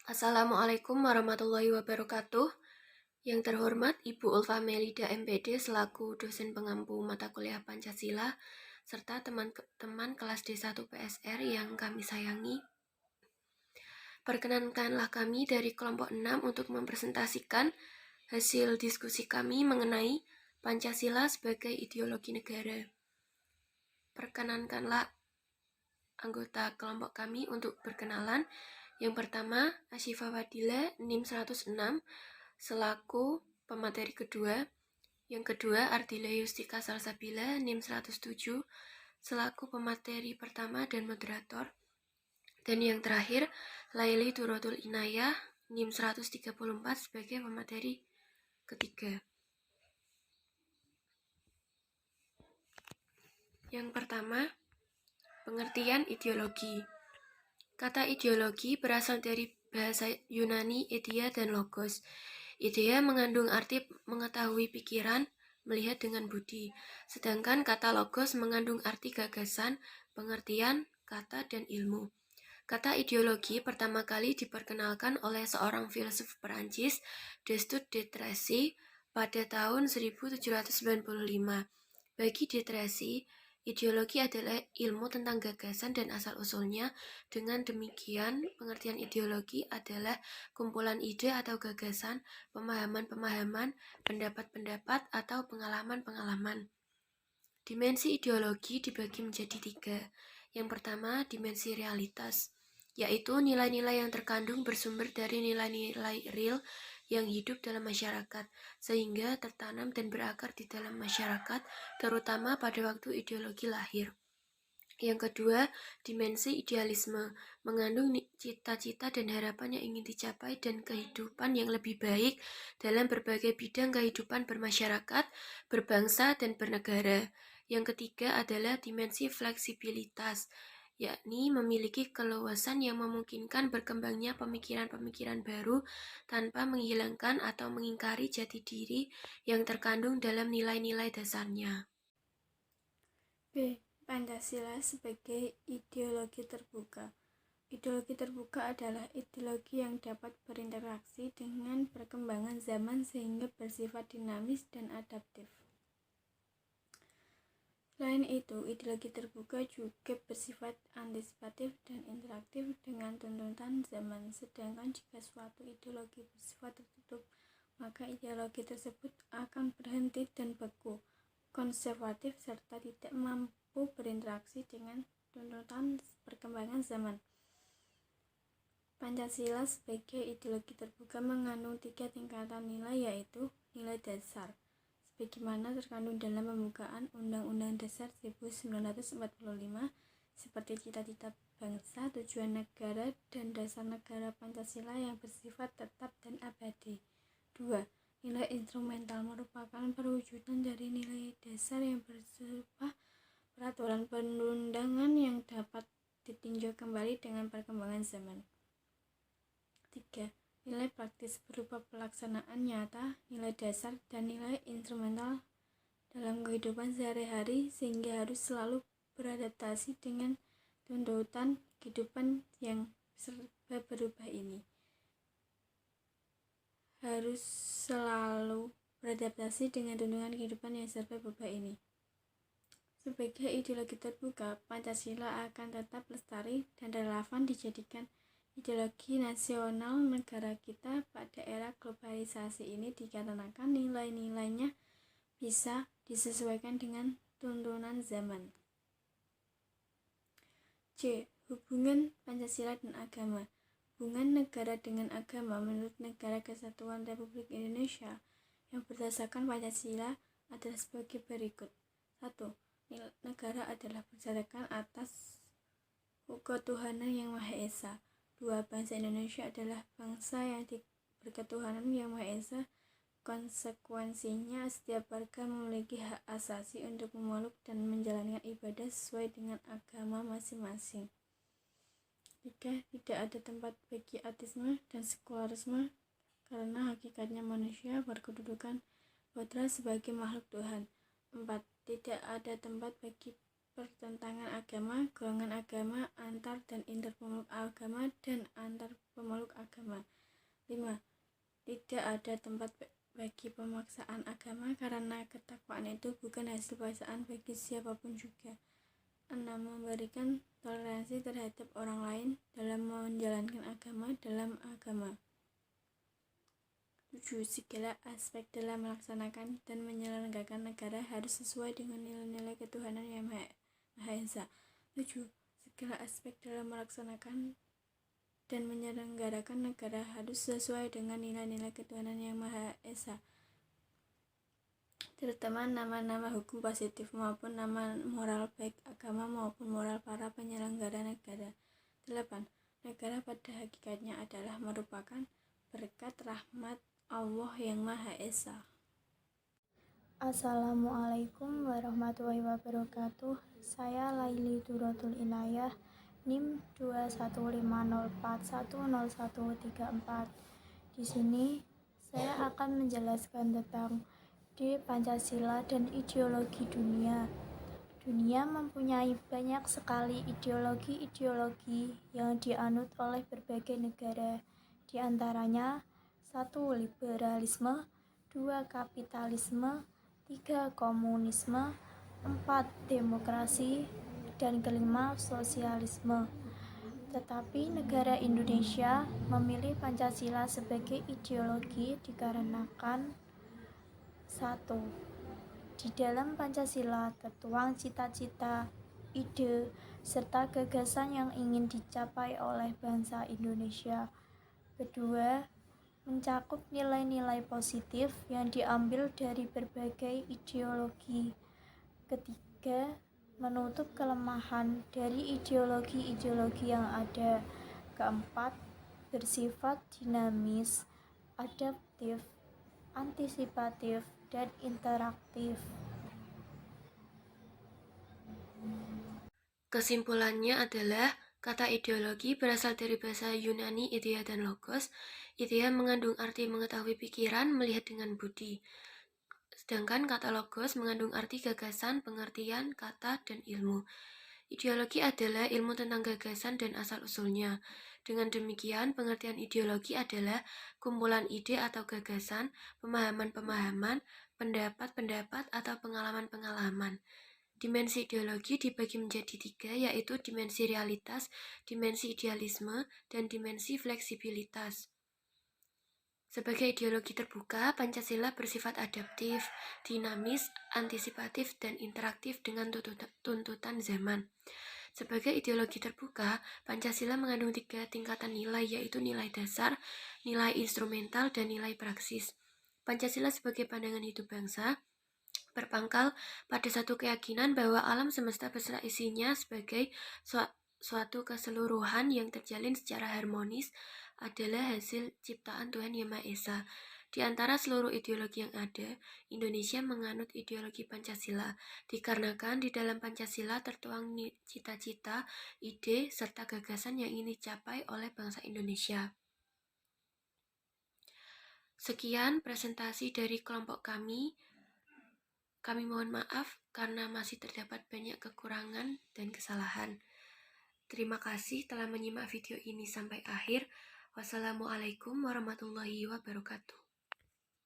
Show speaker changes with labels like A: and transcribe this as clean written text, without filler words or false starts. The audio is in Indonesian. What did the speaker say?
A: Assalamualaikum warahmatullahi wabarakatuh. Yang terhormat Ibu Ulfa Melida MPD selaku dosen pengampu mata kuliah Pancasila serta teman-teman kelas D1 PSR yang kami sayangi. Perkenankanlah kami dari kelompok 6 untuk mempresentasikan hasil diskusi kami mengenai Pancasila sebagai ideologi negara. Perkenankanlah anggota kelompok kami untuk berkenalan. Yang pertama, Asyifa Fadila, NIM 106, selaku pemateri kedua. Yang kedua, Ardila Yustika Salsabila, NIM 107, selaku pemateri pertama dan moderator. Dan yang terakhir, Laili Turotul Inayah, NIM 134, sebagai pemateri ketiga. Yang pertama, pengertian ideologi. Kata ideologi berasal dari bahasa Yunani idea dan logos. Idea mengandung arti mengetahui pikiran, melihat dengan budi. Sedangkan kata logos mengandung arti gagasan, pengertian, kata, dan ilmu. Kata ideologi pertama kali diperkenalkan oleh seorang filsuf Perancis, Destutt de Tracy, pada tahun 1795. Bagi de Tracy, ideologi adalah ilmu tentang gagasan dan asal-usulnya. Dengan demikian, pengertian ideologi adalah kumpulan ide atau gagasan, pemahaman-pemahaman, pendapat-pendapat, atau pengalaman-pengalaman. Dimensi ideologi dibagi menjadi 3. Yang pertama, dimensi realitas, yaitu nilai-nilai yang terkandung bersumber dari nilai-nilai real yang hidup dalam masyarakat, sehingga tertanam dan berakar di dalam masyarakat, terutama pada waktu ideologi lahir. Yang kedua, dimensi idealisme, mengandung cita-cita dan harapan yang ingin dicapai dan kehidupan yang lebih baik dalam berbagai bidang kehidupan bermasyarakat, berbangsa, dan bernegara. Yang ketiga adalah dimensi fleksibilitas, yakni memiliki keluasan yang memungkinkan berkembangnya pemikiran-pemikiran baru tanpa menghilangkan atau mengingkari jati diri yang terkandung dalam nilai-nilai dasarnya.
B: B. Pancasila sebagai ideologi terbuka. Ideologi terbuka adalah ideologi yang dapat berinteraksi dengan perkembangan zaman sehingga bersifat dinamis dan adaptif. Selain itu, ideologi terbuka juga bersifat antisipatif dan interaktif dengan tuntutan zaman. Sedangkan jika suatu ideologi bersifat tertutup, maka ideologi tersebut akan berhenti dan beku, konservatif, serta tidak mampu berinteraksi dengan tuntutan perkembangan zaman. Pancasila sebagai ideologi terbuka mengandung 3 tingkatan nilai, yaitu nilai dasar, sebagaimana terkandung dalam pembukaan Undang-Undang Dasar 1945, seperti cita-cita bangsa, tujuan negara, dan dasar negara Pancasila yang bersifat tetap dan abadi. 2. Nilai instrumental merupakan perwujudan dari nilai dasar yang berupa peraturan perundangan yang dapat ditinjau kembali dengan perkembangan zaman. 3. Nilai praktis berupa pelaksanaan nyata nilai dasar dan nilai instrumental dalam kehidupan sehari-hari, sehingga harus selalu beradaptasi dengan tuntutan kehidupan yang serba berubah ini. Harus selalu beradaptasi dengan tuntutan kehidupan yang serba berubah ini. Sebagai ideologi terbuka, Pancasila akan tetap lestari dan relevan dijadikan ideologi nasional negara kita. Pada era globalisasi ini dikarenakan nilai-nilainya bisa disesuaikan dengan tuntunan zaman. C. Hubungan Pancasila dan agama. Hubungan negara dengan agama menurut Negara Kesatuan Republik Indonesia yang berdasarkan Pancasila adalah sebagai berikut. 1. Negara adalah berdasarkan atas ketuhanan yang Maha Esa. 2. Bangsa Indonesia adalah bangsa yang berketuhanan yang Maha Esa. Konsekuensinya, setiap warga memiliki hak asasi untuk memeluk dan menjalankan ibadah sesuai dengan agama masing-masing. 3. Tidak ada tempat bagi ateisme dan sekularisme, karena hakikatnya manusia berkedudukan fitrah sebagai makhluk Tuhan. 4. Tidak ada tempat bagi pertentangan agama, golongan agama, antar dan inter pemeluk agama, dan antar pemeluk agama. 5. Tidak ada tempat bagi pemaksaan agama karena ketakwaan itu bukan hasil paksaan bagi siapapun juga. 6. Memberikan toleransi terhadap orang lain dalam menjalankan agama dalam agama. 7. Segala aspek dalam melaksanakan dan menyelenggarakan negara harus sesuai dengan nilai-nilai ketuhanan yang Maha Esa. 7. Segala aspek dalam melaksanakan dan menyelenggarakan negara harus sesuai dengan nilai-nilai ketuhanan yang Maha Esa, terutama nama-nama hukum positif maupun nama moral baik agama maupun moral para penyelenggara negara. 8. Negara pada hakikatnya adalah merupakan berkat rahmat Allah yang Maha Esa.
C: Assalamualaikum warahmatullahi wabarakatuh. Saya Laili Duratul Inayah, NIM 21504101134. Di sini saya akan menjelaskan tentang Pancasila dan ideologi dunia. Dunia mempunyai banyak sekali ideologi-ideologi yang dianut oleh berbagai negara. Di antaranya 1. Liberalisme, 2. Kapitalisme, 3. Komunisme, 4. Demokrasi, dan kelima sosialisme. Tetapi negara Indonesia memilih Pancasila sebagai ideologi dikarenakan 1. Di dalam Pancasila tertuang cita-cita, ide, serta gagasan yang ingin dicapai oleh bangsa Indonesia. Kedua, mencakup nilai-nilai positif yang diambil dari berbagai ideologi. Ketiga, menutup kelemahan dari ideologi-ideologi yang ada. Keempat, bersifat dinamis, adaptif, antisipatif, dan interaktif.
A: Kesimpulannya adalah kata ideologi berasal dari bahasa Yunani idea dan logos. Idea mengandung arti mengetahui pikiran, melihat dengan budi. Sedangkan kata logos mengandung arti gagasan, pengertian, kata, dan ilmu. Ideologi adalah ilmu tentang gagasan dan asal-usulnya. Dengan demikian, pengertian ideologi adalah kumpulan ide atau gagasan, pemahaman-pemahaman, pendapat-pendapat, atau pengalaman-pengalaman. Dimensi ideologi dibagi menjadi 3, yaitu dimensi realitas, dimensi idealisme, dan dimensi fleksibilitas. Sebagai ideologi terbuka, Pancasila bersifat adaptif, dinamis, antisipatif, dan interaktif dengan tuntutan zaman. Sebagai ideologi terbuka, Pancasila mengandung 3 tingkatan nilai, yaitu nilai dasar, nilai instrumental, dan nilai praksis. Pancasila sebagai pandangan hidup bangsa berpangkal pada satu keyakinan bahwa alam semesta beserta isinya sebagai suatu keseluruhan yang terjalin secara harmonis adalah hasil ciptaan Tuhan Yang Maha Esa. Di antara seluruh ideologi yang ada, Indonesia menganut ideologi Pancasila, dikarenakan di dalam Pancasila tertuang cita-cita, ide, serta gagasan yang ingin dicapai oleh bangsa Indonesia. Sekian presentasi dari kelompok kami. Kami mohon maaf karena masih terdapat banyak kekurangan dan kesalahan. Terima kasih telah menyimak video ini sampai akhir. Wassalamualaikum warahmatullahi wabarakatuh.